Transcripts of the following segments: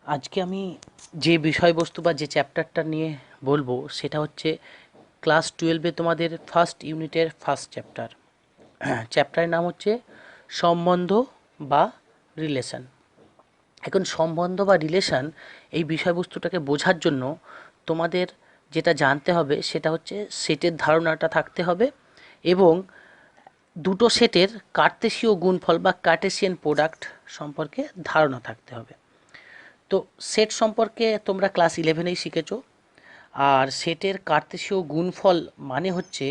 আজকে আমি যে বিষয়বস্তু বা যে চ্যাপ্টারটা নিয়ে বলবো সেটা হচ্ছে ক্লাস 12-এ তোমাদের ফার্স্ট ইউনিটের ফার্স্ট চ্যাপ্টার। চ্যাপ্টারের নাম হচ্ছে সম্বন্ধ বা রিলেশন। এখন সম্বন্ধ বা রিলেশন এই বিষয়বস্তুটাকে বোঝার জন্য তোমাদের যেটা জানতে হবে সেটা হচ্ছে সেটের ধারণাটা থাকতে হবে এবং দুটো সেটের কার্তেশীয় গুণফল বা কার্টেসিয়ান প্রোডাক্ট সম্পর্কে ধারণা থাকতে হবে। তো সেট সম্পর্কে তোমরা ক্লাস 11-এই শিখেছো। আর সেটের কার্তেশীয় গুণফল মানে হচ্ছে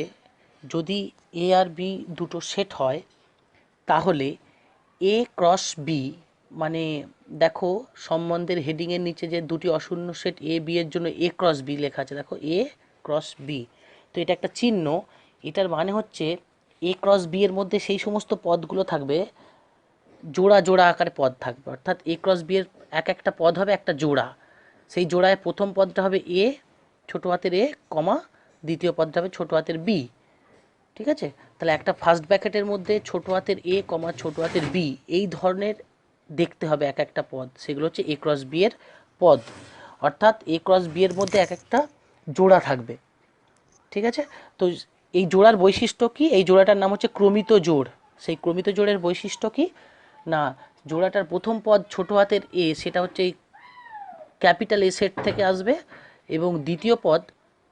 যদি এ আর বি দুটো সেট হয় তাহলে এ ক্রস বি, মানে দেখো সম্বন্ধের হেডিংয়ের নিচে যে দুটি অশূন্য সেট এ বি এর জন্য এ ক্রস বি লেখা আছে, দেখো এ ক্রস বি। তো এটা একটা চিহ্ন। এটার মানে হচ্ছে এ ক্রস বি এর মধ্যে সেই সমস্ত পদগুলো থাকবে, জোড়া জোড়া আকারে পদ থাকবে, অর্থাৎ এ ক্রস বি এর এক একটা পদ হবে একটা জোড়া। সেই জোড়ায় প্রথম পদটা হবে এ, ছোটো হাতের এ, কমা দ্বিতীয় পদটা হবে ছোটো হাতের বি। ঠিক আছে? তাহলে একটা ফার্স্ট ব্র্যাকেটের মধ্যে ছোটো হাতের এ কমা ছোটো হাতের বি এই ধরনের দেখতে হবে এক একটা পদ, সেগুলো হচ্ছে এ ক্রস বি এর পদ। অর্থাৎ এ ক্রস বি এর মধ্যে এক একটা জোড়া থাকবে। ঠিক আছে? তো এই জোড়ার বৈশিষ্ট্য কি? এই জোড়াটার নাম হচ্ছে ক্রমিত জোড়। সেই ক্রমিত জোড়ের বৈশিষ্ট্য কি না, জোড়াটার প্রথম পদ ছোটো হাতের এ সেটা হচ্ছে এই ক্যাপিটাল এ সেট থেকে আসবে এবং দ্বিতীয় পদ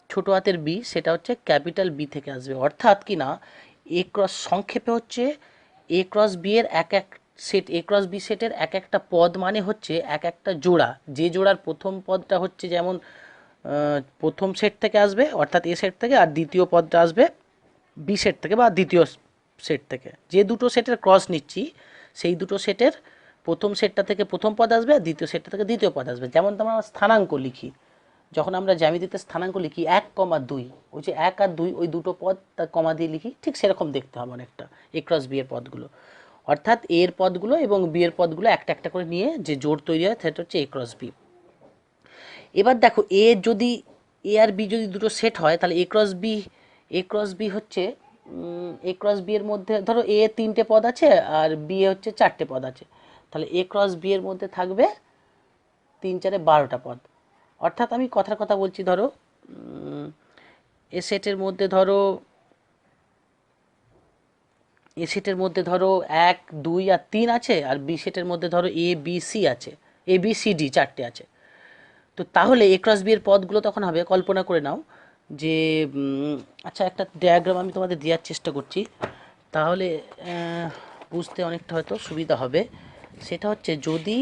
ছোটো হাতের বি সেটা হচ্ছে ক্যাপিটাল বি থেকে আসবে। অর্থাৎ কি না, এ ক্রস সংক্ষেপে হচ্ছে এ ক্রস বি এর এক এক সেট, এ ক্রস বি সেটের এক একটা পদ মানে হচ্ছে এক একটা জোড়া। যে জোড়ার প্রথম পদটা হচ্ছে যেমন প্রথম সেট থেকে আসবে অর্থাৎ এ সেট থেকে, আর দ্বিতীয় পদটা আসবে বি সেট থেকে বা দ্বিতীয় সেট থেকে। যে দুটো সেটের ক্রস নিচ্ছি সেই দুটো সেটের প্রথম সেটটা থেকে প্রথম পদ আসবে আর দ্বিতীয় সেটটা থেকে দ্বিতীয় পদ আসবে। যেমন আমরা স্থানাঙ্ক লিখি, যখন আমরা জ্যামিতিতে স্থানাঙ্ক লিখি 1,2, ওই যে 1 আর 2 ওই দুটো পদ তার কমা দিয়ে লিখি, ঠিক সেরকম দেখতে হবে অনেকটা এ ক্রস বি এর পদগুলো। অর্থাৎ এ এর পদগুলো এবং বি এর পদগুলো একটা একটা করে নিয়ে যে জোড় তৈরি হয় সেটা হচ্ছে এ ক্রস বি। এবার দেখো এ যদি এ আর বি যদি দুটো সেট হয় তাহলে এ ক্রস বি, এ ক্রস বি হচ্ছে এ ক্রস বি এর মধ্যে ধরো এ 3টে পদ আছে আর বি এ হচ্ছে 4টে পদ আছে, তাহলে এ ক্রস বি এর মধ্যে থাকবে 3 4 12টা পদ। অর্থাৎ আমি কথার কথা বলছি, ধরো এ সেটের মধ্যে ধরো এ সেটের মধ্যে ধরো 1 2 আর 3 আছে, আর বি সেটের মধ্যে ধরো এ বি সি আছে, এ বি সি ডি 4টে আছে। তো তাহলে এ ক্রস বি এর পদগুলো তখন হবে, কল্পনা করে নাও যে আচ্ছা একটা ডায়াগ্রাম আমি তোমাদের দেওয়ার চেষ্টা করছি, তাহলে বুঝতে অনেকটা হয়তো সুবিধা হবে। সেটা হচ্ছে যদি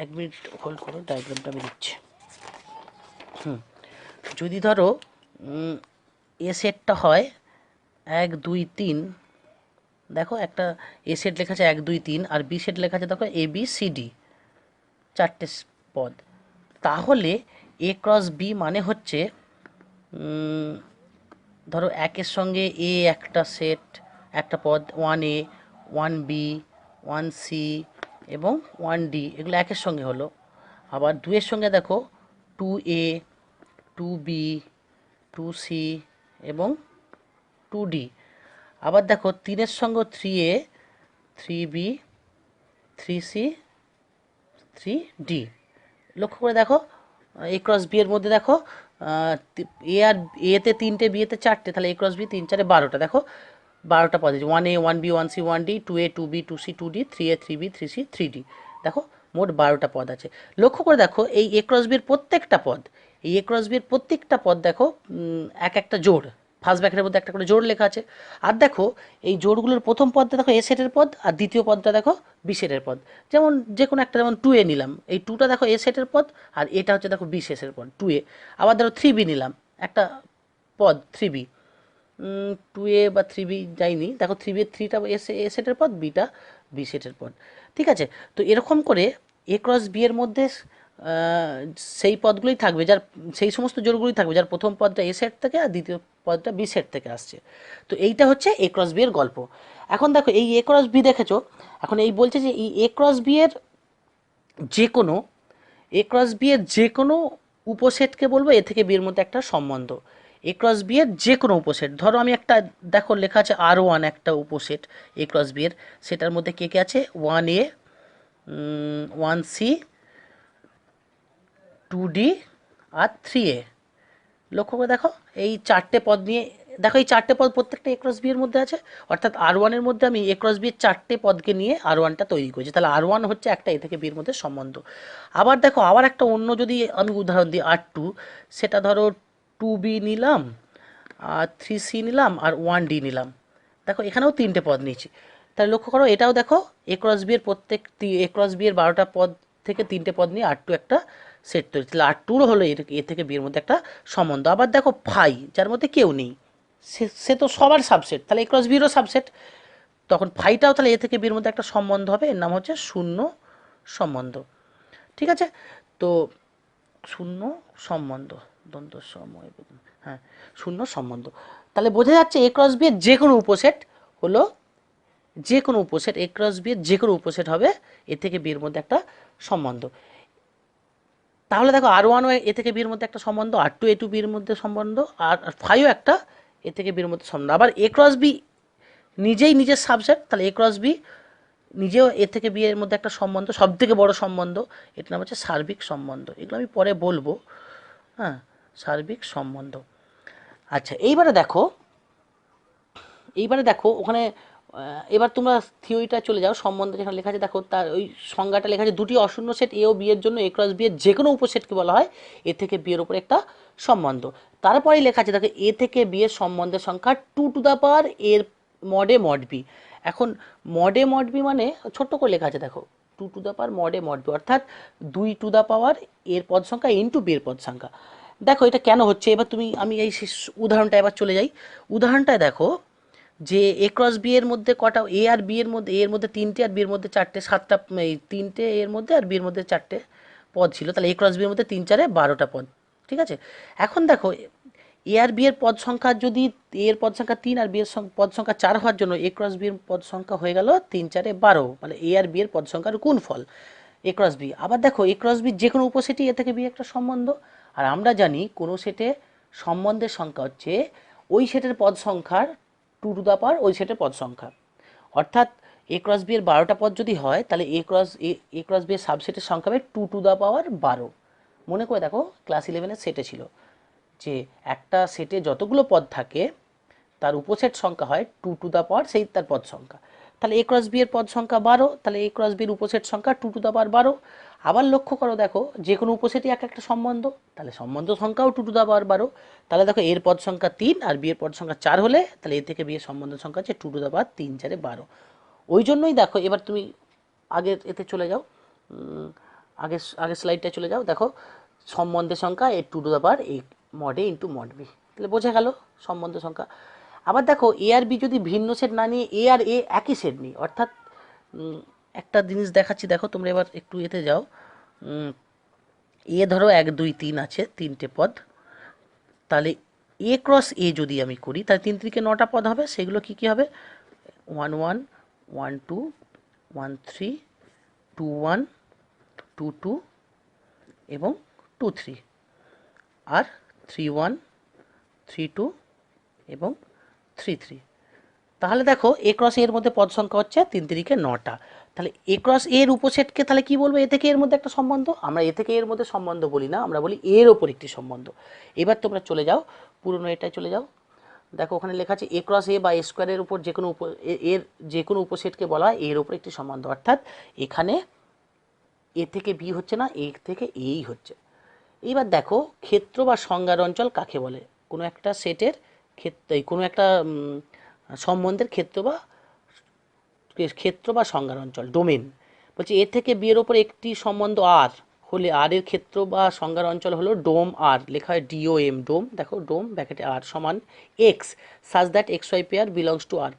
1 মিনিট হোল্ড করো, ডায়াগ্রামটা আমি দিচ্ছি। যদি ধরো এ সেটটা হয় 1 2 3, দেখো একটা এ সেট লেখা আছে 1 2 3 আর বি সেট লেখা আছে দেখো এ বি সি ডি 4টে পদ। তাহলে এ ক্রস বি মানে হচ্ছে ধরো একের সঙ্গে এ একটা সেট একটা পদ 1A 1B 1C এবং 1D, এগুলো একের সঙ্গে হলো। আবার 2-এর সঙ্গে দেখো 2A 2B 2C এবং 2D। আবার দেখো 3-এর সঙ্গে 3A 3B 3C 3D। লক্ষ্য করে দেখো এ ক্রস বি এর মধ্যে দেখো এ আর এতে 3টে বিয়েতে 4টে, তাহলে এ ক্রস বি 3 4 12টা, দেখো 12টা পদ আছে, 1A 1B 1C 1D 2A 2B 2C 2D 3A 3B 3C 3D। দেখো মোট 12টা পদ আছে। লক্ষ্য করে দেখো এই এ ক্রস বির প্রত্যেকটা পদ, এই এ ক্রস বির প্রত্যেকটা পদ দেখো এক একটা জোড়, ফার্স্ট ব্র্যাকেটের মধ্যে একটা করে জোড় লেখা আছে। আর দেখো এই জোড়গুলোর প্রথম পদটা দেখো এ সেটের পদ আর দ্বিতীয় পদটা দেখো বি সেটের পদ। যেমন যে কোনো একটা, যেমন 2A নিলাম, এই 2টা দেখো এ সেটের পদ আর এটা হচ্ছে দেখো বি সেটের পদ 2A। আবার ধরো 3B নিলাম একটা পদ 3B, 2A বা 3B যাইনি, দেখো 3B এর 3টা এ সেটের পদ, বিটা বি সেটের পদ। ঠিক আছে? তো এরকম করে এ ক্রস বি এর মধ্যে সেই পদগুলোই থাকবে যার, সেই সমস্ত জোড়গুলোই থাকবে যার প্রথম পদটা এ সেট থেকে আর দ্বিতীয় পদটা বি সেট থেকে আসছে। তো এইটা হচ্ছে এ ক্রস বি এর গল্প। এখন দেখো এই এ ক্রস বি দেখেছো, এখন এই বলছে যে এই এ ক্রস বি এর যে কোনো, এ ক্রস বি এর যে কোনো উপসেটকে বলবো এ থেকে বি এর মধ্যে একটা সম্বন্ধ। এ ক্রস বি এর যে কোনো উপসেট, ধরো আমি একটা, দেখো লেখা আছে R1 একটা উপসেট এ ক্রস বি এর, সেটার মধ্যে কে কে আছে 1A 1C 2D আর 3A। লক্ষ্য করে দেখো এই চারটে পদ নিয়ে, দেখো এই চারটে পদ প্রত্যেকটা এ ক্রস বি এর মধ্যে আছে, অর্থাৎ আর1-এর মধ্যে আমি এ ক্রস বি এর চারটে পদকে নিয়ে আর1টা তৈরি করেছি। তাহলে আর1 হচ্ছে একটা এ থেকে বির মধ্যে সম্বন্ধ। আবার দেখো আবার একটা অন্য যদি আমি উদাহরণ দিই আর2, সেটা ধরো 2B নিলাম আর 3C নিলাম আর 1D নিলাম। দেখো এখানেও তিনটে পদ নিয়েছি। তাহলে লক্ষ্য করো এটাও দেখো এ ক্রস বি এর প্রত্যেক এ ক্রস বি এর 12টা পদ থেকে তিনটে পদ নিয়ে আর2 একটা সেট তৈরি। তাহলে আর2 হলো এ থেকে বি এর মধ্যে একটা সম্বন্ধ। আবার দেখো ফাই, যার মধ্যে কেউ নেই, সে তো সবার সাবসেট, তাহলে এ ক্রস বিরও সাবসেট, তখন ফাইটাও তাহলে এ থেকে বির মধ্যে একটা সম্বন্ধ হবে, এর নাম হচ্ছে শূন্য সম্বন্ধ। ঠিক আছে, তো শূন্য সম্বন্ধ, দ্বন্দ্ব সময়, হ্যাঁ শূন্য সম্বন্ধ। তাহলে বোঝা যাচ্ছে এ ক্রস বি এর যে কোনো উপসেট হলো, যে কোনো উপসেট এ ক্রস বি এর যে কোনো উপসেট হবে এ থেকে বির মধ্যে একটা সম্বন্ধ। তাহলে দেখো আর1 এ থেকে বির মধ্যে একটা সম্বন্ধ, আর2 এ টু বির মধ্যে সম্বন্ধ, আর ফাইও একটা এ থেকে বির মধ্যে সম্বন্ধ। আবার এ ক্রস বি নিজেই নিজের সাবসেট, তাহলে এ ক্রস বি নিজেও এ থেকে বি এর মধ্যে একটা সম্বন্ধ, সব থেকে বড় সম্বন্ধ, এটার নাম হচ্ছে সার্বিক সম্বন্ধ। এগুলো আমি পরে বলবো, হ্যাঁ সার্বিক সম্বন্ধ। আচ্ছা এইবারে দেখো ওখানে এবার তোমরা থিওরিটা চলে যাও, সম্বন্ধ যেখানে লেখা আছে দেখো তার ওই সংজ্ঞাটা লেখা আছে, দুটি অশূন্য সেট এ ও বি এর জন্য এ ক্রস বি এর যে কোনো উপসেটকে বলা হয় এ থেকে বি এর উপরে একটা সম্বন্ধ। তারপরেই লেখা আছে দেখো এ থেকে বি এর সম্বন্ধের সংখ্যা 2 এর মডে মড বি। এখন মডে মড বি মানে ছোট্ট করে লেখা আছে দেখো 2 মডে মড বি, অর্থাৎ 2 এর পদ সংখ্যা ইন্টু বি এর পদ সংখ্যা। দেখো এটা কেন হচ্ছে, এবার তুমি আমি এই উদাহরণটা এবার চলে যাই। উদাহরণটায় দেখো যে এ ক্রস বি এর মধ্যে কটা, এ আর বি এর মধ্যে, এ এর মধ্যে তিনটে আর বি এর মধ্যে চারটে, সাতটা, এই তিনটে এর মধ্যে আর বি এর মধ্যে চারটে পদ ছিল, তাহলে এ ক্রস বি এর মধ্যে 3 4 12টা পদ। ঠিক আছে, এখন দেখো এ আর বি এর পদ সংখ্যা যদি এ এর পদ সংখ্যা 3 আর বি এর পদ সংখ্যা 4 হওয়ার জন্য এ ক্রস বি এর পদ সংখ্যা হয়ে গেল 3 4 12, মানে এ আর বি এর পদ সংখ্যার গুণফল এ ক্রস বি। আবার দেখো এ ক্রস বি যে কোনো উপসেটই এ থেকে বি একটা সম্বন্ধ, আর আমরা জানি কোনো সেটে সম্বন্ধের সংখ্যা হচ্ছে ওই সেটের পদ সংখ্যার 2 ওই সেটের পদ সংখ্যা। অর্থাৎ এ ক্রস বি এর 12টা পদ যদি হয় তাহলে এ ক্রস বি এর সাবসেটের সংখ্যা হবে 2 12। মনে করে দেখো ক্লাস 11-এর সেটে ছিল যে একটা সেটে যতগুলো পদ থাকে তার উপসেট সংখ্যা হয় 2 সেই তার পদ সংখ্যা। তাহলে এ ক্রস বি এর পদ সংখ্যা 12, তাহলে এ ক্রস বির উপসেট সংখ্যা 2 12। আবার লক্ষ্য করো দেখো যে কোনো উপসেটই এক একটা সম্বন্ধ, তাহলে সম্বন্ধ সংখ্যাও 2 12। তাহলে দেখো এর পদ সংখ্যা 3 আর বি এর পদ সংখ্যা 4 হলে তাহলে এ থেকে বি এর সম্বন্ধ সংখ্যা হচ্ছে 2 3 4 12। ওই জন্যই দেখো এবার তুমি আগের এতে চলে যাও, আগের স্লাইডটা চলে যাও, দেখো সম্বন্ধের সংখ্যা এ 2 মডে ইন্টু মড বি, তাহলে বোঝা গেল সম্বন্ধ সংখ্যা। আবার দেখো এ আর বি যদি ভিন্ন সেট না নিয়ে এ আর এ একই সেট নিই, অর্থাৎ একটা জিনিস দেখাচ্ছি দেখো তোমরা এবার একটু এতে যাও, এ ধরো 1 2 3 আছে তিনটে পদ, তাহলে এ ক্রস এ যদি আমি করি তাহলে 3 3 9টা পদ হবে, সেগুলো কি কি হবে 1 1 1 2 1 3 2 1 2 2 এবং 2 3, আর 3 1 3 2 এবং 3 3। তাহলে দেখো এ ক্রস এর মধ্যে পদ সংখ্যা হচ্ছে 3 3 9টা। তাহলে এ ক্রস এর উপসেটকে তাহলে কি বলবো, এ থেকে এর মধ্যে একটা সম্বন্ধ। আমরা এ থেকে এর মধ্যে সম্বন্ধ বলি না, আমরা বলি এর ওপর একটি সম্বন্ধ। এবার তোমরা চলে যাও পুরনো এটায় চলে যাও, দেখো ওখানে লেখা আছে এ ক্রস এ বা এ স্কোয়ারের উপর যে কোনো এর যে কোনো উপসেটকে বলা হয় এর ওপর একটি সম্বন্ধ। অর্থাৎ এখানে এ থেকে বি হচ্ছে না, এ থেকে এই হচ্ছে। এইবার দেখো ক্ষেত্র বা সংজ্ঞার অঞ্চল কাকে বলে, কোনো একটা সেটের ক্ষেত্রে কোনো একটা সম্বন্ধের ক্ষেত্র বা সংজ্ঞার অঞ্চল ডোমেন। বলছি এ থেকে বি এর ওপর একটি সম্বন্ধ আর হলে আর এর ক্ষেত্র বা সংজ্ঞার অঞ্চল হলো ডোম আর, লেখা হয় DOM, ডোম, দেখো ডোম ব্র্যাকেটে আর সমান X such that X Y pair belongs to R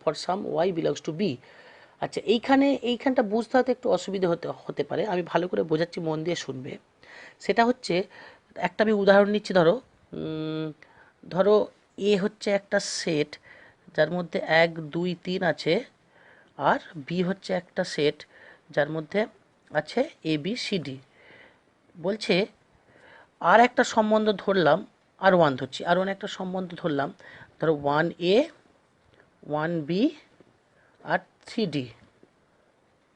for some Y belongs to B. আচ্ছা এইখানটা বুঝতে হয়তো একটু অসুবিধা হতে পারে, আমি ভালো করে বোঝাচ্ছি, মন দিয়ে শুনবে। সেটা হচ্ছে একটা আমি উদাহরণ নিচ্ছি, ধরো এ হচ্ছে একটা সেট যার মধ্যে 1 2 3 আছে, আর বি হচ্ছে একটা সেট যার মধ্যে আছে ABCD। বলছে আর একটা সম্বন্ধ ধরলাম, আর1 ধরছি, আর1 একটা সম্বন্ধ ধরলাম, ধরো 1A 1B আর 3D।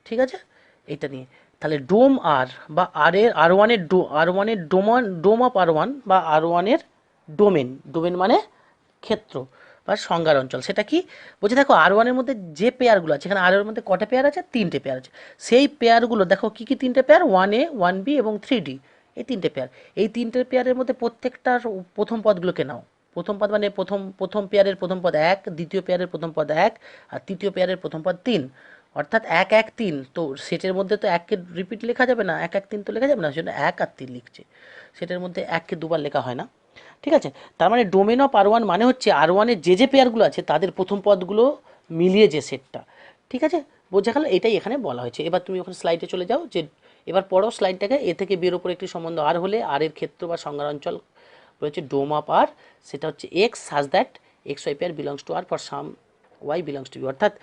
ঠিক আছে, এটা নিয়ে। তাহলে ডোম আর বা আর ওয়ানের ডোম অফ আর ওয়ান বা আর ওয়ানের ডোমেন মানে ক্ষেত্র বা সংজ্ঞার অঞ্চল, সেটা কি বলছে দেখো আর ওয়ানের মধ্যে যে পেয়ারগুলো আছে, এখানে আর এর মধ্যে কটা পেয়ার আছে, তিনটে পেয়ার আছে। সেই পেয়ারগুলো দেখো কি কি তিনটে পেয়ার, 1A 1B এবং 3D, এই তিনটে পেয়ার। এই তিনটে পেয়ারের মধ্যে প্রত্যেকটার প্রথম পদগুলোকে নাও। প্রথম পদ মানে প্রথম প্রথম পেয়ারের প্রথম পদ 1, দ্বিতীয় পেয়ারের প্রথম পদ 1, আর তৃতীয় পেয়ারের প্রথম পদ 3। অর্থাৎ 1 1 3, তো সেটের মধ্যে তো 1কে রিপিট লেখা যাবে না, 1 1 3 তো লেখা যাবে না, সেজন্য 1 আর 3 লিখছে। সেটার মধ্যে 1কে দুবার লেখা হয় না, ঠিক আছে। তার মানে ডোমেন অফ আর ওয়ান মানে হচ্ছে আর ওয়ানের যে পেয়ারগুলো আছে তাদের প্রথম পদগুলো মিলিয়ে যে সেটটা, ঠিক আছে, বোঝা গেল। এটাই এখানে বলা হয়েছে। এবার তুমি ওখানে স্লাইডে চলে যাও, যে এবার পড়ো স্লাইডটাকে। এ থেকে বিয়ের উপর একটি সম্বন্ধ আর হলে আর এর ক্ষেত্র বা সংজ্ঞার অঞ্চল রয়েছে ডোম অফ আর, সেটা হচ্ছে X such that X Y pair belongs to R for some Y belongs to B, অর্থাৎ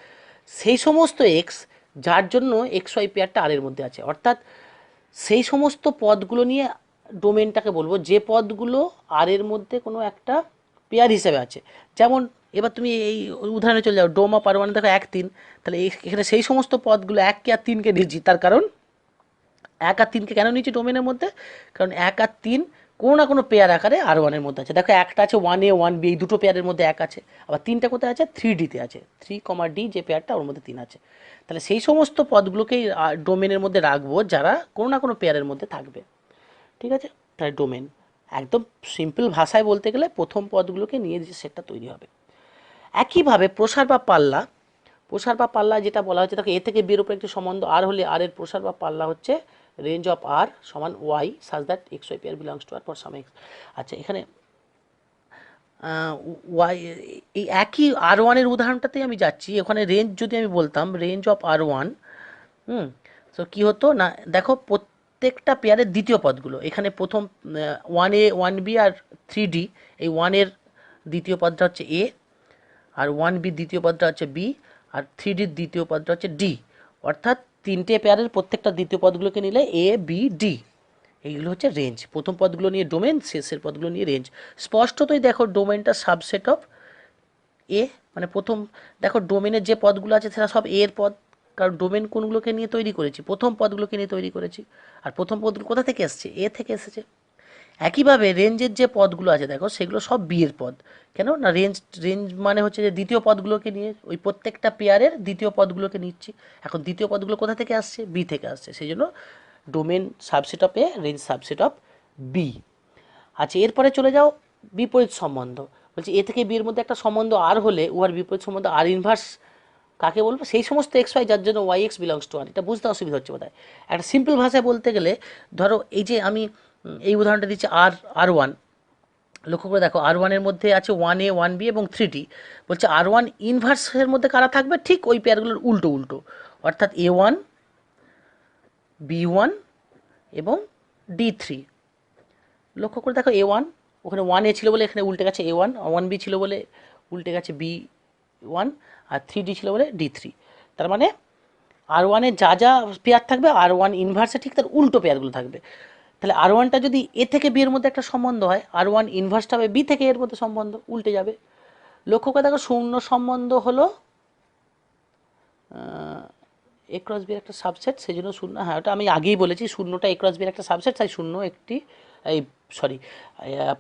সেই সমস্ত এক্স যার জন্য এক্স ওয়াই পেয়ারটা আর এর মধ্যে আছে, অর্থাৎ সেই সমস্ত পদগুলো নিয়ে ডোমেনটাকে বলবো যে পদগুলো আর এর মধ্যে কোনো একটা পেয়ার হিসেবে আছে। যেমন এবার তুমি এই উদাহরণে চলে যাও, ডোম অফ আর ওয়ান দেখো 1 3, তাহলে এখানে সেই সমস্ত পদগুলো 1কে আর 3কে নিয়েছি, তার কারণ 1 আর 3কে কেন নিয়েছি ডোমেনের মধ্যে, কারণ 1 আর 3 কোনো না কোনো পেয়ার আকারে আর ওয়ানের মধ্যে আছে। দেখো একটা আছে 1A 1B, এই দুটো পেয়ারের মধ্যে 1 আছে, আবার 3টা কোথায় আছে, 3Dতে আছে, 3, D যে পেয়ারটা ওর মধ্যে 3 আছে। তাহলে সেই সমস্ত পদগুলোকেই ডোমেনের মধ্যে রাখবো যারা কোনো না কোনো পেয়ারের মধ্যে থাকবে, ঠিক আছে। তাহলে ডোমেন একদম সিম্পল ভাষায় বলতে গেলে প্রথম পদগুলোকে নিয়ে যে সেটটা তৈরি হবে। একইভাবে প্রসার বা পাল্লা যেটা বলা হচ্ছে, দেখো এ থেকে বিয়ের উপর একটি সম্বন্ধ আর হলে আর এর প্রসার বা পাল্লা হচ্ছে রেঞ্জ অফ আর সমান Y such that X Y pair belongs to R for some X. আচ্ছা, এখানে ওয়াই, এই একই আর ওয়ানের উদাহরণটাতেই আমি যাচ্ছি। ওখানে রেঞ্জ যদি আমি বলতাম রেঞ্জ অফ আর ওয়ান, তো কী হতো না, দেখো প্রত্যেকটা পেয়ারের দ্বিতীয় পদগুলো, এখানে প্রথম 1A 1B আর 3D, এই ওয়ানের দ্বিতীয় পদটা হচ্ছে এ, আর 1B দ্বিতীয় পদটা হচ্ছে বি, আর 3Dর দ্বিতীয় পদটা হচ্ছে ডি। অর্থাৎ তিনটে পেয়ারের প্রত্যেকটা দ্বিতীয় পদগুলোকে নিলে এ বি ডি, এইগুলো হচ্ছে রেঞ্জ। প্রথম পদগুলো নিয়ে ডোমেন, শেষের পদগুলো নিয়ে রেঞ্জ। স্পষ্টতই দেখো ডোমেনটা সাবসেট অফ এ, মানে প্রথম দেখো ডোমেনের যে পদগুলো আছে সেটা সব এর পদ, কারণ ডোমেন কোনগুলোকে নিয়ে তৈরি করেছি, প্রথম পদগুলোকে নিয়ে তৈরি করেছি, আর প্রথম পদগুলো কোথা থেকে এসছে, এ থেকে এসেছে। একইভাবে রেঞ্জের যে পদগুলো আছে দেখো সেগুলো সব বি এর পদ। কেন না, রেঞ্জ রেঞ্জ মানে হচ্ছে যে দ্বিতীয় পদগুলোকে নিয়ে ওই প্রত্যেকটা পেয়ারের দ্বিতীয় পদগুলোকে নিচ্ছি। এখন দ্বিতীয় পদগুলো কোথা থেকে আসছে, বি থেকে আসছে, সেই জন্য domain subset of A, range subset of B. আচ্ছা, এরপরে চলে যাও বিপরীত সম্বন্ধ। বলছি এ থেকে বি এর মধ্যে একটা সম্বন্ধ আর হলে উহার বিপরীত সম্বন্ধ আর ইনভার্স কাকে বলবো, সেই সমস্ত এক্স ওয়াই যার জন্য ওয়াই এক্স বিলংস টু আর। এটা বুঝতে অসুবিধা হচ্ছে বোধহয়। একটা সিম্পল ভাষায় বলতে গেলে ধরো এই যে আমি এই উদাহরণটা দিচ্ছি আর আর ওয়ান, লক্ষ্য করে দেখো আর ওয়ানের মধ্যে আছে 1A 1B এবং 3D। বলছে আর ওয়ান ইনভার্সের মধ্যে কারা থাকবে, ঠিক ওই পেয়ারগুলোর উল্টো উল্টো, অর্থাৎ A1 B1 এবং D3। লক্ষ্য করে দেখো A1, ওখানে 1A ছিল বলে এখানে উল্টে গেছে A1, 1B ছিল বলে উল্টে গেছে B1, আর 3D ছিল বলে D3। তার মানে আর ওয়ানে যা যা পেয়ার থাকবে আর ওয়ান ইনভার্সে ঠিক তার উল্টো পেয়ারগুলো থাকবে। তাহলে আর ওয়ানটা যদি এ থেকে বি এর মধ্যে একটা সম্বন্ধ হয়, আর ওয়ান ইনভার্সটা হবে বি থেকে এর মধ্যে সম্বন্ধ, উল্টে যাবে। লক্ষ্য করে দেখো শূন্য সম্বন্ধ হলো এ ক্রস বির একটা সাবসেট, সেই জন্য শূন্য, হ্যাঁ ওটা আমি আগেই বলেছি, শূন্যটা এ ক্রস বির একটা সাবসেট, তাই শূন্য একটি, এই সরি,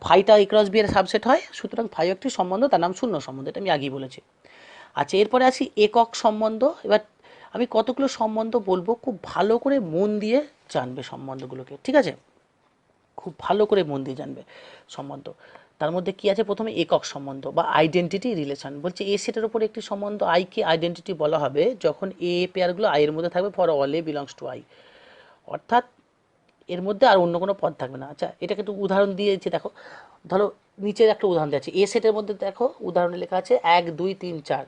ফাইটা এ ক্রস বি এর সাবসেট হয়, সুতরাং ফাই একটি সম্বন্ধ, তার নাম শূন্য সম্বন্ধ, এটা আমি আগেই বলেছি। আচ্ছা, এরপরে আসি একক সম্বন্ধ। এবার আমি কতগুলো সম্বন্ধ বলবো, খুব ভালো করে মন দিয়ে জানবে সম্বন্ধগুলোকে, ঠিক আছে, খুব ভালো করে মন দিয়ে জানবে সম্বন্ধ। তার মধ্যে কি আছে, প্রথমে একক সম্বন্ধ বা আইডেন্টিটি রিলেশন। বলছে এ সেটের উপর একটি সম্বন্ধ আইকে আইডেন্টিটি বলা হবে যখন এ পেয়ারগুলো আই এর মধ্যে থাকবে for all A belongs to I, অর্থাৎ এর মধ্যে আর অন্য কোনো পদ থাকবে না। আচ্ছা, এটাকে একটু উদাহরণ দিয়েছে দেখো, ধরো নিচের একটা উদাহরণ দেওয়া আছে, এ সেটের মধ্যে দেখো উদাহরণে লেখা আছে 1 2 3 4,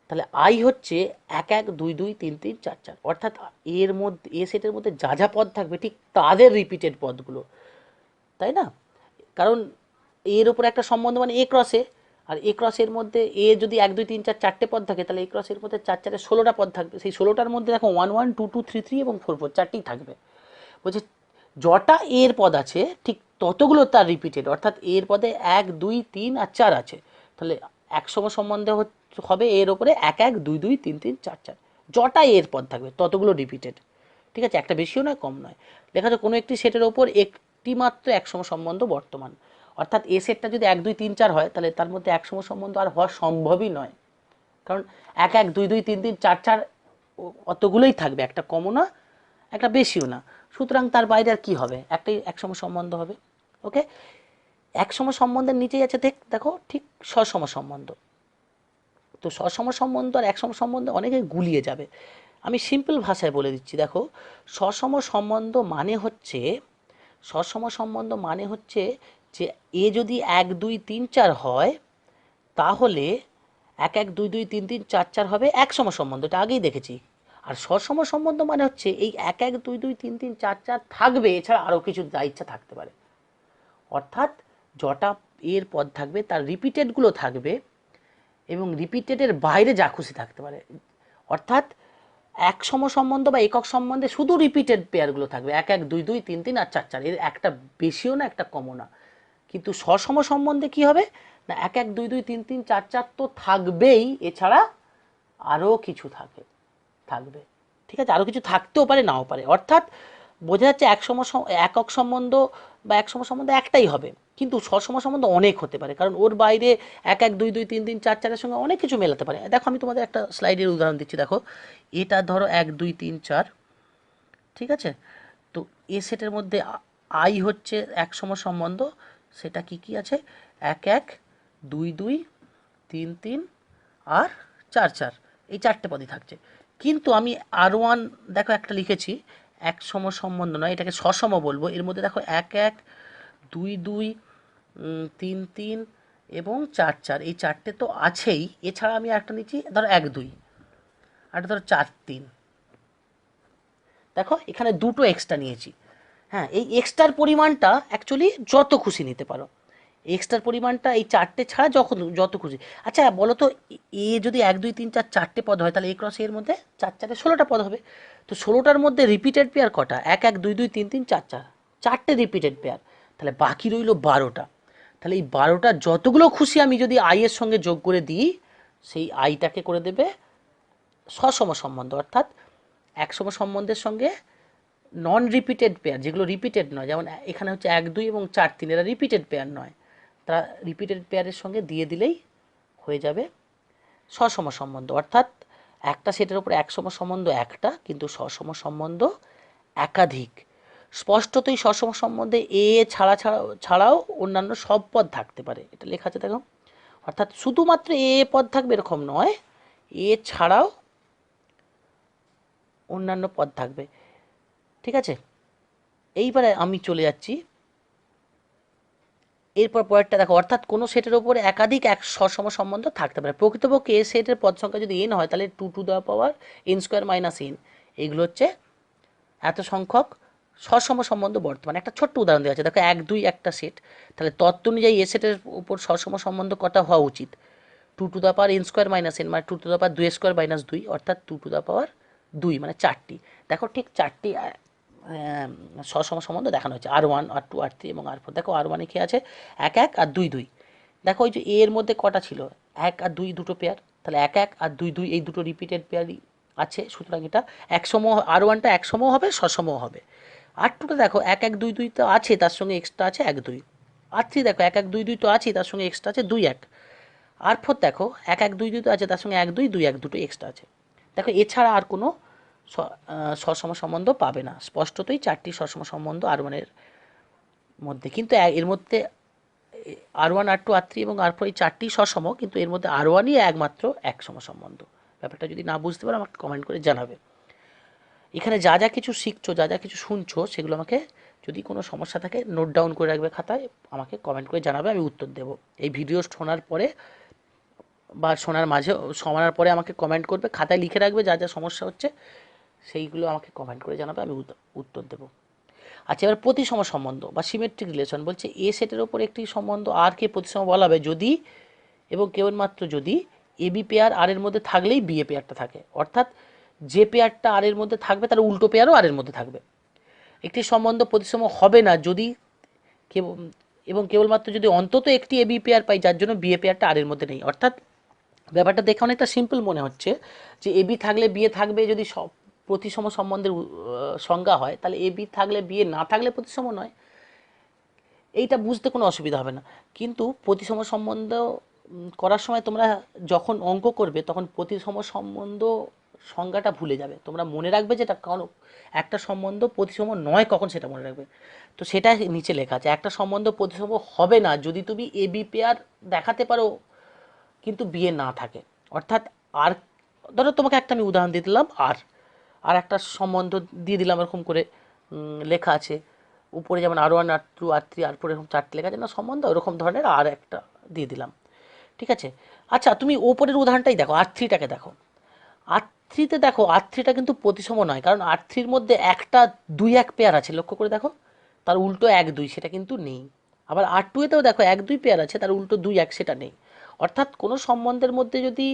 তাহলে আই হচ্ছে 1 1 2 2 3 3 4 4, অর্থাৎ এর মধ্যে এ সেটের মধ্যে যা যা পদ থাকবে ঠিক তাদের রিপিটেড পদগুলো, তাই না? কারণ এর উপর একটা সম্বন্ধ মানে এ ক্রসে, আর এ ক্রসের মধ্যে এ যদি 1 2 3 4 চারটে পদ থাকে, তাহলে এ ক্রসের মধ্যে 4 4 16টা পদ থাকবে। সেই 16টার মধ্যে দেখো 1 1 2 2 3 3 এবং 4 4 চারটেই থাকবে। বলছে যটা এর পদ আছে ঠিক ততগুলো তার রিপিটেড, অর্থাৎ এর পদে 1 2 3 আর 4 আছে, তাহলে একসম সম্বন্ধে হবে এর ওপরে 1 1 2 2 3 3 4 4, যটা এর পদ থাকবে ততগুলো রিপিটেড। ঠিক আছে, একটা বেশিও নয় কম নয়। লেখা আছে কোনো একটি সেটের ওপর একটি মাত্র একসম সম্বন্ধ বর্তমান, অর্থাৎ এ সেটটা যদি 1 2 3 4 হয় তাহলে তার মধ্যে একসম সম্বন্ধ আর হওয়া সম্ভবই নয়, কারণ 1 1 2 2 3 3 4 4 অতগুলোই থাকবে, একটা কমও না একটা বেশিও না, সুতরাং তার বাইরে আর কি হবে, একটাই একসম সম্বন্ধ হবে। ওকে, একসম সম্বন্ধের নিচেই আছে দেখো ঠিক সসম সম্বন্ধ। তো সসম সম্বন্ধ আর একসম সম্বন্ধ অনেকে গুলিয়ে যাবে, আমি সিম্পল ভাষায় বলে দিচ্ছি। দেখো, সসম সম্বন্ধ মানে হচ্ছে, সসম সম্বন্ধ মানে হচ্ছে যে এ যদি 1 2 3 4 হয় তাহলে 1 1 2 2 3 3 4 4 হবে একসম সম্বন্ধ, এটা আগেই দেখেছি। আর সসম সম্বন্ধ মানে হচ্ছে এই 1 1 2 2 3 3 4 4 থাকবে, এছাড়া আরও কিছু যা ইচ্ছা থাকতে পারে, অর্থাৎ যটা এর পদ থাকবে তার রিপিটেডগুলো থাকবে এবং রিপিটেডের বাইরে যা খুশি থাকতে পারে, অর্থাৎ একসম সম্বন্ধ বা একক সম্বন্ধে শুধু রিপিটেড পেয়ারগুলো থাকবে 1 1 2 2 3 3 আর 4 4, এর একটা বেশিও না একটা কমও না। কিন্তু সসম সম্বন্ধে কি হবে না 1 1 2 2 3 3 4 4 তো থাকবেই, এছাড়া আরও কিছু থাকবে, ঠিক আছে, আরও কিছু থাকতেও পারে নাও পারে, অর্থাৎ বোঝা যাচ্ছে একক সম্বন্ধ বা একসম সম্বন্ধ একটাই হবে, কিন্তু সসম সম্বন্ধ অনেক হতে পারে, কারণ ওর বাইরে 1 1 2 2 3 3 4 4 এর সঙ্গে অনেক কিছু মেলাতে পারে। দেখো আমি তোমাদের একটা স্লাইডের উদাহরণ দিচ্ছি, দেখো এটা ধরো 1 2 3 4, ঠিক আছে, তো এ সেটের মধ্যে আই হচ্ছে একসম সম্বন্ধ, সেটা কি কি আছে 1 1 2 2 3 3 আর 4 4, এই চারটে পদই থাকছে। কিন্তু আমি আর1 দেখো একটা লিখেছি একসম সম্বন্ধ নয়, এটাকে সসম বলবো, এর মধ্যে দেখো 1 1 2 2 3 3 এবং 4 4, এই চারটে তো আছেই, এছাড়া আমি একটা নিচ্ছি ধরো 1 2 আর ধরো 4 3, দেখো এখানে দুটো এক্সট্রা নিয়েছি। হ্যাঁ, এই এক্সট্রার পরিমাণটা অ্যাকচুয়ালি যত খুশি নিতে পারো, এক্সট্রার পরিমাণটা এই চারটে ছাড়া যত খুশি। আচ্ছা বলো তো, এ যদি 1 2 3 4 চারটে পদ হয় তাহলে এ ক্রস এর মধ্যে 4 4 16টা পদ হবে। তো 16টার মধ্যে রিপিটেড পেয়ার কটা 1 1 2 2 3 3 4 4, চারটে রিপিটেড পেয়ার, তাহলে বাকি রইল 12টা। তাহলে এই 12টা যতগুলো খুশি আমি যদি আই এর সঙ্গে যোগ করে দিই, সেই আইটাকে করে দেবে সসম সম্বন্ধ, অর্থাৎ একসম সম্বন্ধের সঙ্গে নন রিপিটেড পেয়ার, যেগুলো রিপিটেড নয়, যেমন এখানে হচ্ছে 1 2 এবং 4 3, এরা রিপিটেড পেয়ার নয়, তারা রিপিটেড পেয়ারের সঙ্গে দিয়ে দিলেই হয়ে যাবে সসম সম্বন্ধ, অর্থাৎ একটা সেটের উপর একসম সম্বন্ধ একটা, কিন্তু সসম সম্বন্ধ একাধিক। স্পষ্টতই সসম সম্বন্ধে এ ছাড়াও অন্যান্য সব পদ থাকতে পারে, এটা লেখা আছে দেখো, অর্থাৎ শুধুমাত্র এ পদ থাকবে এরকম নয়, এ ছাড়াও অন্যান্য পদ থাকবে, ঠিক আছে। এইবারে আমি চলে যাচ্ছি এরপর পরেরটা দেখো, অর্থাৎ কোনো সেটের ওপর একাধিক এক সসম সম্বন্ধ থাকতে পারে। প্রকৃতপক্ষে এ সেটের পদ সংখ্যা যদি এন হয় তাহলে 2 to the power N square minus N, এইগুলো হচ্ছে এত সংখ্যক সসম সম্বন্ধ বর্তমান। একটা ছোট্ট উদাহরণ দেওয়া আছে, দেখো 1 2 একটা সেট, তাহলে তত্ত্ব অনুযায়ী এ সেটের উপর সসম সম্বন্ধ কটা হওয়া উচিত 2 to the power N square minus N, মানে 2 to the power 2 square minus 2, অর্থাৎ 2 টু দ্য পাওয়ার 2, মানে 4টি। দেখো ঠিক 4টি সসম সম্বন্ধ দেখানো হয়েছে R1 R2 R3 এবং R4। দেখো R1 কি আছে 1 1 আর 2 2, দেখো ওই যে এর মধ্যে কটা ছিল 1 আর 2 দুটো পেয়ার, তাহলে 1 1 আর 2 2 এই দুটো রিপিটেড পেয়ারই আছে, সুতরাং এটা একসম, R1টা একসমও হবে সসমও হবে। R2টা দেখো 1 1 2 2 তো আছে, তার সঙ্গে এক্সট্রা আছে 1 2। R3 দেখো 1 1 2 2 তো আছে, তার সঙ্গে এক্সট্রা আছে 2 1। R4 দেখো 1 1 2 2 তো আছে, তার সঙ্গে 1 2 2 1 দুটো এক্সট্রা আছে। দেখো এছাড়া আর কোনো সসম সম্বন্ধ পাবে না, স্পষ্টতই 4টি সসম সম্বন্ধ R1-এর মধ্যে, কিন্তু এর মধ্যে R1 R2 R3 এবং R4 এই 4টি সসম, কিন্তু এর মধ্যে R1ই একমাত্র একসম সম্বন্ধ। ব্যাপারটা যদি না বুঝতে পারো আমাকে কমেন্ট করে জানাবে। এখানে যা যা কিছু শিখছো, যা যা কিছু শুনছো, সেগুলো আমাকে যদি কোনো সমস্যা থাকে নোট ডাউন করে রাখবে খাতায়, আমাকে কমেন্ট করে জানাবে, আমি উত্তর দেবো। এই ভিডিও শোনার পরে বা শোনার পরে আমাকে কমেন্ট করবে, খাতায় লিখে রাখবে যা যা সমস্যা হচ্ছে, সেইগুলো আমাকে কমেন্ট করে জানাবে, আমি উত্তর দেবো। আচ্ছা, এবার প্রতিসম সম্বন্ধ বা সিমেট্রিক রিলেশন বলছে এ সেটের ওপর একটি সম্বন্ধ আর কে প্রতিসম বলা হবে যদি এবং কেবলমাত্র যদি এ বি পেয়ার আর এর মধ্যে থাকলেই বি এ পেয়ারটা থাকে, অর্থাৎ যে পেয়ারটা আর এর মধ্যে থাকবে তার উল্টো পেয়ারও আর এর মধ্যে থাকবে। একটি সম্বন্ধ প্রতিসম হবে না যদি এবং কেবলমাত্র যদি অন্তত একটি এ বি পেয়ার পাই যার জন্য বি এ পেয়ারটা আর এর মধ্যে নেই। অর্থাৎ ব্যাপারটা দেখে অনেকটা সিম্পল মনে হচ্ছে যে এ বি থাকলে বি এ থাকবে, যদি সব প্রতিসম সম্বন্ধের সংজ্ঞা হয়, তাহলে এ বি থাকলে বি এ না থাকলে প্রতিসম নয়। এইটা বুঝতে কোনো অসুবিধা হবে না। কিন্তু প্রতিসম সম্বন্ধ করার সময় তোমরা যখন অঙ্ক করবে তখন প্রতিসম সম্বন্ধ সংজ্ঞাটা ভুলে যাবে। তোমরা মনে রাখবে যেটা একটা সম্বন্ধ প্রতিসম নয় কখন, সেটা মনে রাখবে। তো সেটা নিচে লেখা আছে, একটা সম্বন্ধ প্রতিসম হবে না যদি তুমি এ বি পেয়ার দেখাতে পারো কিন্তু বিয়ে না থাকে। অর্থাৎ আর ধরো তোমাকে একটা আমি উদাহরণ দিয়ে দিলাম, আর একটা সম্বন্ধ দিয়ে দিলাম এরকম করে লেখা আছে উপরে, যেমন আর1 আর2 আর3 আর4 এরকম 4টে লেখা আছে না সম্বন্ধ, ওরকম ধরনের আর একটা দিয়ে দিলাম। ঠিক আছে, আচ্ছা তুমি ওপরের উদাহরণটাই দেখো, আর3টাকে দেখো। আর3তে দেখো, আর3টা কিন্তু প্রতিসম নয়, কারণ আর3র মধ্যে একটা 2-1 পেয়ার আছে, লক্ষ্য করে দেখো, তার উল্টো 1-2 সেটা কিন্তু নেই। আবার আর2এতেও দেখো 1-2 পেয়ার আছে, তার উল্টো 2-1 সেটা নেই। অর্থাৎ কোনো সম্বন্ধের মধ্যে যদি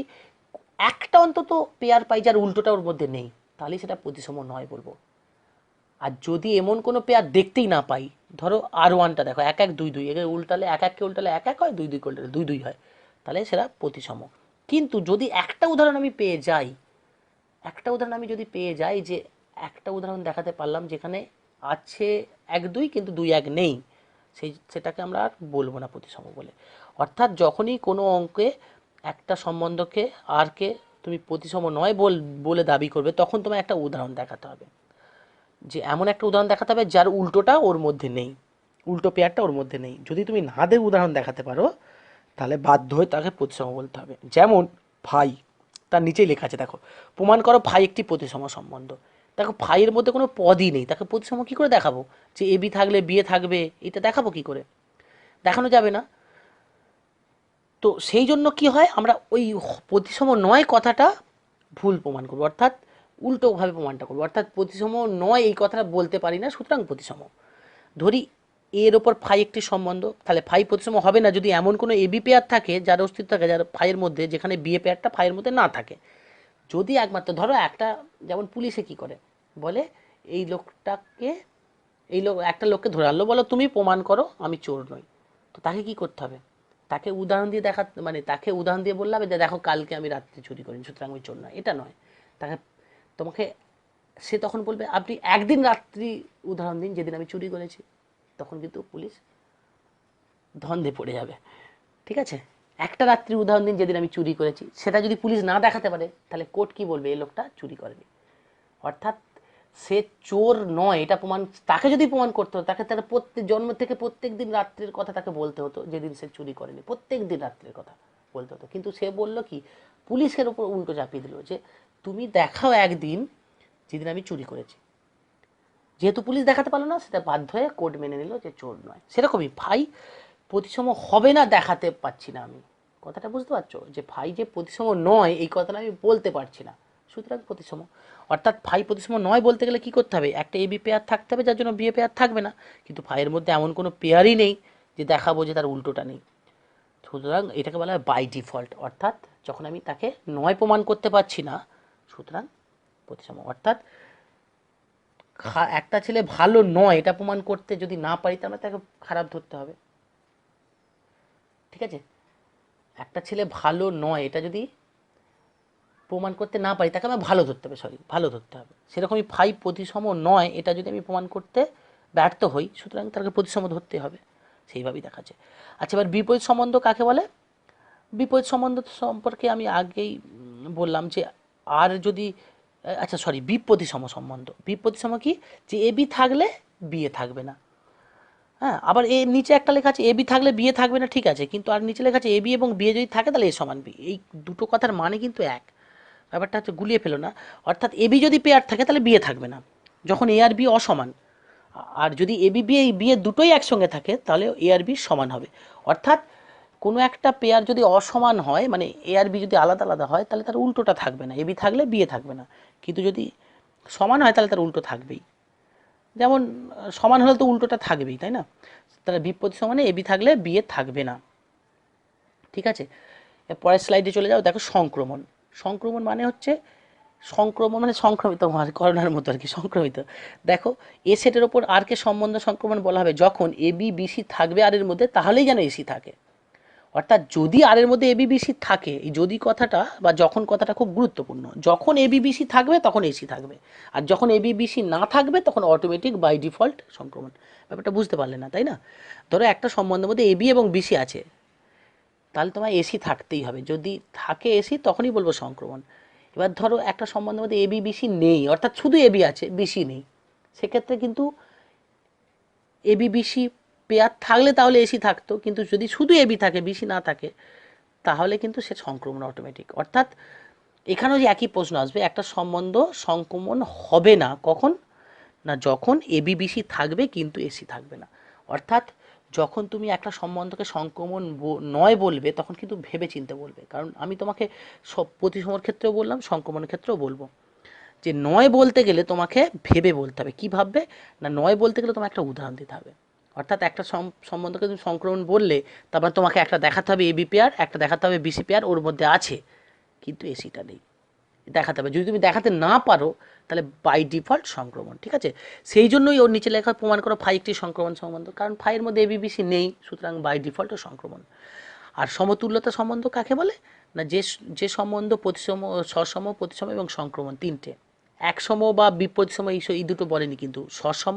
একটা অন্তত পেয়ার পাই যার উল্টোটা ওর মধ্যে নেই, তাহলে সেটা প্রতিসম নয় বলবো। আর যদি এমন কোনো পেয়ার দেখতেই না পাই, ধরো আর1টা দেখো 1-1-2-2, একে উল্টালে 1-1কে উল্টালে 1-1 হয়, 2-2কে উল্টালে 2-2 হয়, তাহলে সেটা প্রতিসম। কিন্তু যদি একটা উদাহরণ আমি পেয়ে যাই, যে একটা উদাহরণ দেখাতে পারলাম যেখানে আছে 1-2 কিন্তু 2-1 নেই, সেটাকে আমরা আর বলবো না প্রতিসম বলে। অর্থাৎ যখনই কোনো অঙ্কে একটা সম্বন্ধকে আরকে তুমি প্রতিসম নয় বলে দাবি করবে, তখন তোমায় একটা উদাহরণ দেখাতে হবে, যে এমন একটা উদাহরণ দেখাতে হবে যার উল্টোটা ওর মধ্যে নেই, উল্টো পেয়ারটা ওর মধ্যে নেই। যদি তুমি না দিয়ে উদাহরণ দেখাতে পারো তাহলে বাধ্য হয়ে তাকে প্রতিসম বলতে হবে। যেমন ফাই, তার নিচেই লেখা আছে দেখো, প্রমাণ করো ফাই একটি প্রতিসম সম্বন্ধ। দেখো ফাইয়ের মধ্যে কোনো পদই নেই, তাকে প্রতিসম কী করে দেখাবো? যে এ বি থাকলে বিয়ে থাকবে, এটা দেখাবো কি করে? দেখানো যাবে না। তো সেই জন্য কি হয়, আমরা ওই প্রতিসম নয় কথাটা ভুল প্রমাণ করবো, অর্থাৎ উল্টোভাবে প্রমাণটা করবো। অর্থাৎ প্রতিসম নয় এই কথাটা বলতে পারি না, সুতরাং প্রতিসম। ধরি এর ওপর ফাই একটি সম্বন্ধ, তাহলে ফাই প্রতিসম হবে না যদি এমন কোনো এবি পেয়ার থাকে যার অস্তিত্ব থাকে যার ফাইয়ের মধ্যে, যেখানে বিয়ে পেয়ারটা ফাইয়ের মধ্যে না থাকে। যদি একমাত্র ধরো একটা, যেমন পুলিশে কি করে বলে, এই লোকটাকে, একটা লোককে ধরে আনলো, বলো তুমি প্রমাণ করো আমি চোর নই। তো তাকে কি করতে হবে? তাকে উদাহরণ দিয়ে তাকে উদাহরণ দিয়ে বললে হবে যে দেখো কালকে আমি রাত্রে চুরি করিনি সুতরাং আমি চোর নয়, এটা নয়। তাকে তোমাকে সে তখন বলবে আপনি একদিন রাত্রি উদাহরণ দিন যেদিন আমি চুরি করেছি, তখন কিন্তু পুলিশ ধন্দে পড়ে যাবে। ঠিক আছে, একটা রাত্রির উদাহরণ দিন যেদিন আমি চুরি করেছি, সেটা যদি পুলিশ না দেখাতে পারে তাহলে কোর্ট কি বলবে? এই লোকটা চুরি করেনি। অর্থাৎ সে চোর নয় এটা প্রমাণ, তাকে যদি প্রমাণ করতে হতো তাকে তার প্রত্যেক জন্ম থেকে প্রত্যেক দিন রাত্রের কথা তাকে বলতে হতো, যেদিন সে চুরি করেনি প্রত্যেক দিন রাত্রের কথা বলতে হতো। কিন্তু সে বলল কি, পুলিশের উপর উল্টো চাপিয়ে দিল যে তুমি দেখাও একদিন যেদিন আমি চুরি করেছি। যেহেতু পুলিশ দেখাতে পারলো না, সেটা বাধ্য হয়ে কোর্ট মেনে নিল যে চোর নয়। সেরকমই ভাই প্রতিসম হবে না দেখাতে পারছি না আমি, কথাটা বুঝতে পারছো? যে ভাই যে প্রতিসম নয় এই কথাটা আমি বলতে পারছি না, সুতরাং প্রতিসম। অর্থাৎ ভাই প্রতিসম নয় বলতে গেলে কি করতে হবে? একটা এবি পেয়ার থাকতে হবে যার জন্য বিয়ে পেয়ার থাকবে না, কিন্তু ভাইয়ের মধ্যে এমন কোনো পেয়ারই নেই যে দেখাবো যে তার উল্টোটা নেই। সুতরাং এটাকে বলা হয় বাই ডিফল্ট। অর্থাৎ যখন আমি তাকে নয় প্রমাণ করতে পারছি না, সুতরাং প্রতিসম। অর্থাৎ একটা ছেলে ভালো নয় এটা প্রমাণ করতে যদি না পারি তাহলে তাকে খারাপ ধরতে হবে। ঠিক আছে, একটা ছেলে ভালো নয় এটা যদি প্রমাণ করতে না পারি তাকে আমার ভালো ধরতে হবে, ভালো ধরতে হবে। সেরকমই ফাই প্রতিসম নয় এটা যদি আমি প্রমাণ করতে ব্যর্থ হই, সুতরাং তাকে প্রতিসম ধরতে হবে, সেইভাবেই দেখাচ্ছে। আচ্ছা, এবার বিপরীত সম্বন্ধ কাকে বলে? বিপরীত সম্বন্ধ সম্পর্কে আমি আগেই বললাম যে আর যদি, আচ্ছা সরি, বিপ্রতিসম সম্বন্ধ। বিপ্রতিসম কি? যে এ বি থাকলে বিয়ে থাকবে না। হ্যাঁ, আবার এর নিচে একটা লেখা আছে এ বি থাকলে বিয়ে থাকবে না, ঠিক আছে, কিন্তু আর নিচে লেখা আছে এ বি এবং বিয়ে যদি থাকে তাহলে এ সমান বি। এই দুটো কথার মানে কিন্তু এক, ব্যাপারটা হচ্ছে গুলিয়ে ফেলো না। অর্থাৎ এ বি যদি পেয়ার থাকে তাহলে বিয়ে থাকবে না, যখন এ আর বি অসমান। আর যদি এ বি বিয়ে, এই বিয়ে দুটোই একসঙ্গে থাকে তাহলে এ আর বি সমান হবে। অর্থাৎ কোনো একটা পেয়ার যদি অসমান হয়, মানে এ আর বি যদি আলাদা আলাদা হয়, তাহলে তার উল্টোটা থাকবে না, এ বি থাকলে বিয়ে থাকবে না। কিন্তু যদি সমান হয় তাহলে তার উল্টো থাকবেই। যেমন সমান হলে তো উল্টোটা থাকবেই, তাই না? তাহলে বিপরীত সমানে এবি থাকলে বিয়ে থাকবে না। ঠিক আছে, পরের স্লাইডে চলে যাও। দেখো সংক্রমণ। সংক্রমণ মানে হচ্ছে, সংক্রমণ মানে সংক্রমিত, করোনার মতো আর কি, সংক্রমিত। দেখো এ সেটের ওপর আর কে সম্বন্ধ সংক্রমণ বলা হবে যখন এ বি বিসি থাকবে আর এর মধ্যে, তাহলেই যেন এসি থাকে। অর্থাৎ যদি আর এর মধ্যে এবিবিসি থাকে, এই যদি কথাটা বা যখন কথাটা খুব গুরুত্বপূর্ণ। যখন এবিবিসি থাকবে তখন এসি থাকবে, আর যখন এবিবিসি না থাকবে তখন অটোমেটিক বাই ডিফল্ট সংক্রমণ। ব্যাপারটা বুঝতে পারলে না, তাই না? ধরো একটা সম্বন্ধের মধ্যে এবি এবং বিসি আছে, তাহলে তোমার এসি থাকতেই হবে। যদি থাকে এসি তখনই বলবো সংক্রমণ। এবার ধরো একটা সম্বন্ধের মধ্যে এবি বিসি নেই, অর্থাৎ শুধু এবি আছে বিসি নেই, সেক্ষেত্রে কিন্তু এবি বিসি পেয়ার থাকলে তাহলে এসি থাকতো, কিন্তু যদি শুধু এবি থাকে বিসি না থাকে তাহলে কিন্তু সে সংক্রমণ অটোমেটিক। অর্থাৎ এখানেও যে একই প্রশ্ন আসবে, একটা সম্বন্ধ সংক্রমণ হবে না কখন, না যখন এবি বিসি থাকবে কিন্তু এসি থাকবে না। অর্থাৎ যখন তুমি একটা সম্বন্ধকে সংক্রমণ নয় বলবে তখন কিন্তু ভেবে চিন্তে বলবে, কারণ আমি তোমাকে সব প্রতিসমর ক্ষেত্রেও বললাম, সংক্রমণের ক্ষেত্রেও বলবো যে নয় বলতে গেলে তোমাকে ভেবে বলতে হবে। কী ভাববে, না নয় বলতে গেলে তোমার একটা উদাহরণ দিতে হবে। অর্থাৎ একটা সম্বন্ধকে তুমি সংক্রমণ বললে তারপর তোমাকে একটা দেখাতে হবে এবি পেয়ার, একটা দেখাতে হবে বিসি পেয়ার ওর মধ্যে আছে কিন্তু এসিটা নেই, দেখাতে হবে। যদি তুমি দেখাতে না পারো তাহলে বাই ডিফল্ট সংক্রমণ। ঠিক আছে, সেই জন্যই ওর নিচে লেখা প্রমাণ করো ফাই একটি সংক্রমণ সম্বন্ধ, কারণ ফাইয়ের মধ্যে এবিবিসি নেই, সুতরাং বাই ডিফল্ট সংক্রমণ। আর সমতুল্যতা সম্বন্ধ কাকে বলে, না যে যে সম্বন্ধ প্রতিসম, সসম, প্রতিসম এবং সংক্রমণ তিনটে, একসম বা বিপরীতসম এই দুটো বলেনি, কিন্তু সসম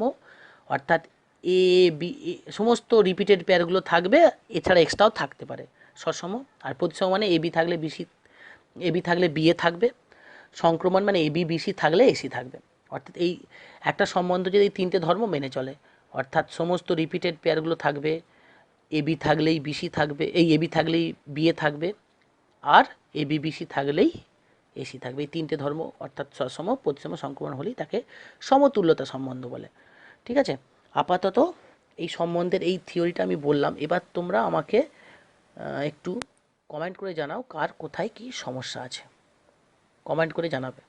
অর্থাৎ এ বি সমস্ত রিপিটেড পেয়ারগুলো থাকবে, এছাড়া এক্সট্রাও থাকতে পারে সসম। আর প্রতিসম মানে এবি থাকলে বিসি, এবি থাকলে বিএ থাকবে। সংক্রমণ মানে এবি বিসি থাকলে এসি থাকবে। অর্থাৎ এই একটা সম্বন্ধ যদি এই তিনটে ধর্ম মেনে চলে, অর্থাৎ সমস্ত রিপিটেড পেয়ারগুলো থাকবে, এবি থাকলেই বিসি থাকবে, এই এবি থাকলেই বিএ থাকবে, আর এবি বিসি থাকলেই এসি থাকবে। এই তিনটে ধর্ম অর্থাৎ সসম, প্রতিসম, সংক্রমণ হলেই তাকে সমতুল্যতা সম্বন্ধ বলে। ঠিক আছে, আপাতত এই সম্বন্ধের এই থিওরিটা আমি বললাম। এবার তোমরা আমাকে একটু কমেন্ট করে জানাও কার কোথায় কী সমস্যা আছে, কমেন্ট করে জানাবে।